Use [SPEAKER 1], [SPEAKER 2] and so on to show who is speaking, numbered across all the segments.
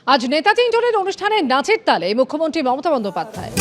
[SPEAKER 1] আজ নেতা তিনজনের অনুষ্ঠানে নাচের তালে মুখ্যমন্ত্রী মমতা বন্দ্যোপাধ্যায়।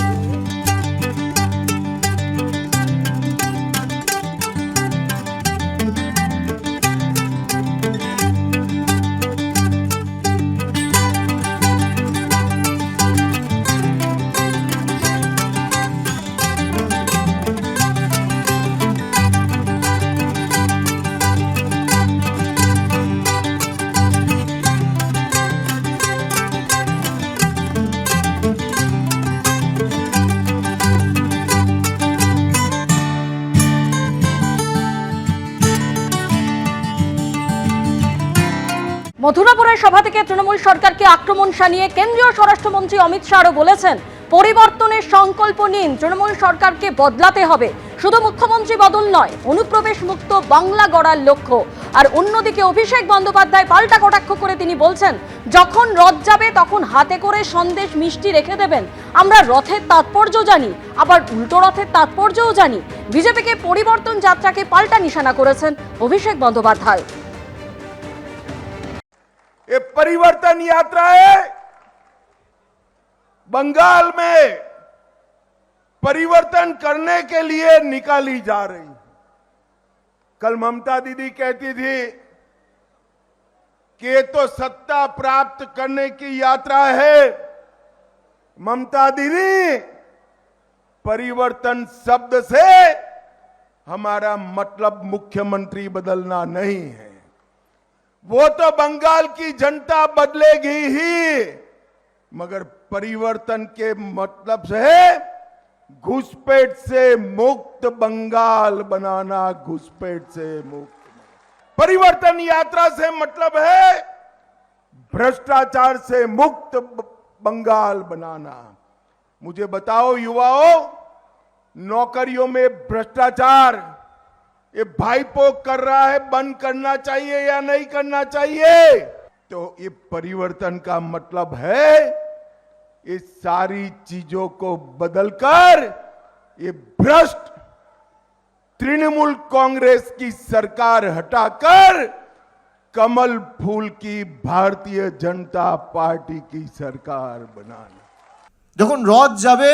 [SPEAKER 2] মথুরাপুরের সভা থেকে তৃণমূল সরকারকে আক্রমণ শানিয়ে কেন্দ্রীয় স্বরাষ্ট্রমন্ত্রী অমিত শাহ আরও বলেছেন, পরিবর্তনের সংকল্প নিন, তৃণমূল সরকারকে বদলাতে হবে। শুধু মুখ্যমন্ত্রী বদল নয়, অনুপ্রবেশ মুক্ত বাংলা গড়ার লক্ষ্য। আর অন্যদিকে অভিষেক বন্দ্যোপাধ্যায় পাল্টা কটাক্ষ করে তিনি বলছেন, যখন রথ যাবে তখন হাতে করে সন্দেশ মিষ্টি রেখে দেবেন। আমরা রথের তাৎপর্য জানি, আবার উল্টো রথের তাৎপর্যও জানি। বিজেপিকে পরিবর্তন যাত্রাকে পাল্টা নিশানা করেছেন অভিষেক বন্দ্যোপাধ্যায়।
[SPEAKER 3] ये परिवर्तन यात्रा है। बंगाल में परिवर्तन करने के लिए निकाली जा रही। कल ममता दीदी कहती थी कि ये तो सत्ता प्राप्त करने की यात्रा है। ममता दीदी, परिवर्तन शब्द से हमारा मतलब मुख्यमंत्री बदलना नहीं है, वो तो बंगाल की जनता बदलेगी ही, मगर परिवर्तन के मतलब से घुसपैठ से मुक्त बंगाल बनाना, घुसपैठ से मुक्त। परिवर्तन यात्रा से मतलब है भ्रष्टाचार से मुक्त बंगाल बनाना। मुझे बताओ युवाओं, नौकरियों में भ्रष्टाचार ये भाईपो कर रहा है, बंद करना चाहिए या नहीं करना चाहिए? तो ये परिवर्तन का मतलब है ये सारी चीजों को बदलकर ये भ्रष्ट तृणमूल कांग्रेस की सरकार हटाकर कमल फूल की भारतीय जनता पार्टी की सरकार बनाना।
[SPEAKER 4] যখন রথ যাবে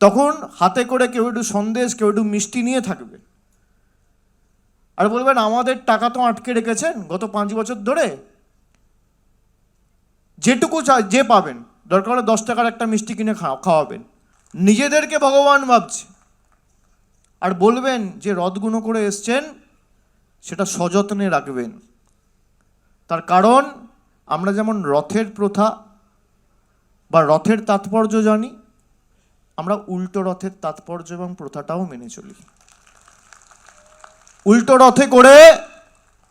[SPEAKER 4] তখন হাতে করে কেউ একটু সন্দেশ, কেউ একটু মিষ্টি নিয়ে থাকবে, আর বলবেন আমাদের টাকা তো আটকে রেখেছেন গত 5 বছর ধরে, যেটুকু যে পাবেন দরকার হলে 10 টাকার একটা মিষ্টি কিনে খাওয়াবেন। নিজেদেরকে ভগবান ভাবছে, আর বলবেন যে রথগুলো করে এসছেন সেটা সযত্নে রাখবেন। তার কারণ আমরা যেমন রথের প্রথা বা রথের তাৎপর্য জানি, আমরা উল্টো রথের তাৎপর্য এবং প্রথাটাও মেনে চলি। উল্টো রথে করে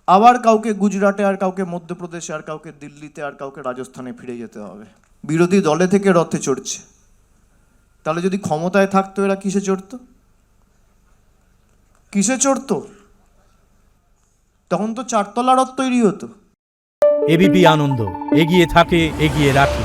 [SPEAKER 4] আবার কাউকে গুজরাটে, আর কাউকে মধ্যপ্রদেশে, আর কাউকে দিল্লিতে, আর কাউকে রাজস্থানে ফিরে যেতে হবে। বিরোধী দলে থেকে রথে চড়ছে, তাহলে যদি ক্ষমতায় থাকতো এরা কিসে চড়তো? কিসে চড়তো? তখন তো 4 তলা রথ তৈরি হতো।
[SPEAKER 5] এবিপি আনন্দ, এগিয়ে থাকে, এগিয়ে রাখে।